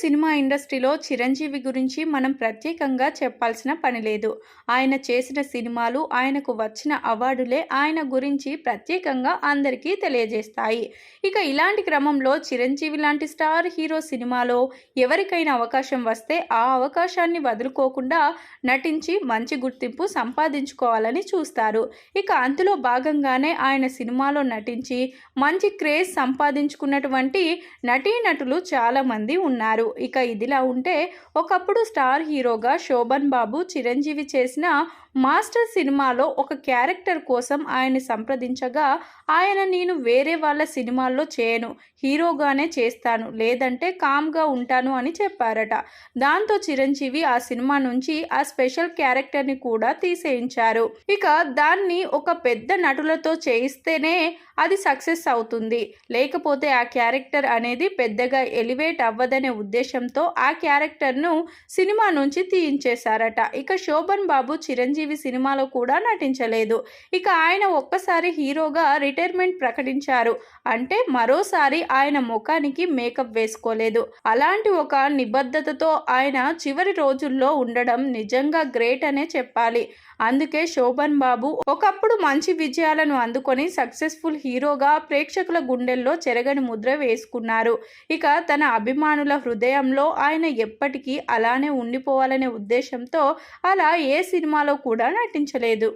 Cinema ఇండస్ట్రీలో చిరంజీవి గురించి మనం ప్రత్యేకంగా చెప్పాల్సిన పని లేదు. ఆయన చేసిన సినిమాలు, ఆయనకు వచ్చిన అవార్డులే ఆయన గురించి ప్రత్యేకంగా అందరికీ తెలియజేస్తాయి. ఇక ఇలాంటి క్రమంలో చిరంజీవి లాంటి స్టార్ హీరో సినిమాలో ఎవరికైనా అవకాశం వస్తే ఆ అవకాశాన్ని వదులుకోకుండా నటించి మంచి గుర్తింపు సంపాదించుకోవాలని చూస్తారు. ఇక అందులో భాగంగానే ఆయన సినిమాలో నటించి మంచి క్రేజ్ సంపాదించుకున్నటువంటి నటీనటులు చాలామంది ఉన్నారు. ఇక ఇదిలా ఉంటే ఒకప్పుడు స్టార్ హీరోగా శోభన్ బాబు చిరంజీవి చేసిన మాస్టర్ సినిమాలో ఒక క్యారెక్టర్ కోసం ఆయన్ని సంప్రదించగా ఆయన నేను వేరే వాళ్ళ సినిమాల్లో చేయను, హీరోగానే చేస్తాను, లేదంటే కామ్గా ఉంటాను అని చెప్పారట. దాంతో చిరంజీవి ఆ సినిమా నుంచి ఆ స్పెషల్ క్యారెక్టర్ని కూడా తీసేయించారు. ఇక దాన్ని ఒక పెద్ద నటులతో చేయిస్తేనే అది సక్సెస్ అవుతుంది, లేకపోతే ఆ క్యారెక్టర్ అనేది పెద్దగా ఎలివేట్ అవ్వదనే ఉద్దేశంతో ఆ క్యారెక్టర్ను సినిమా నుంచి తీయించేశారట. ఇక శోభన్ బాబు చిరంజీవి సినిమాలో కూడా నటించలేదు. ఇక ఆయన ఒక్కసారి హీరోగా రిటైర్మెంట్ ప్రకటించారు. అంటే మరోసారి ఆయన ముఖానికి మేకప్ వేసుకోలేదు. అలాంటి ఒక నిబద్ధతతో ఆయన చివరి రోజుల్లో ఉండడం నిజంగా గ్రేట్ అనే చెప్పాలి. అందుకే శోభన్ బాబు ఒకప్పుడు మంచి విజయాలను అందుకొని సక్సెస్ఫుల్ హీరోగా ప్రేక్షకుల గుండెల్లో చెరగని ముద్ర వేసుకున్నారు. ఇక తన అభిమానుల హృదయంలో ఆయన ఎప్పటికీ అలానే ఉండిపోవాలనే ఉద్దేశంతో అలా ఏ సినిమాలో కూడా నటించలేదు.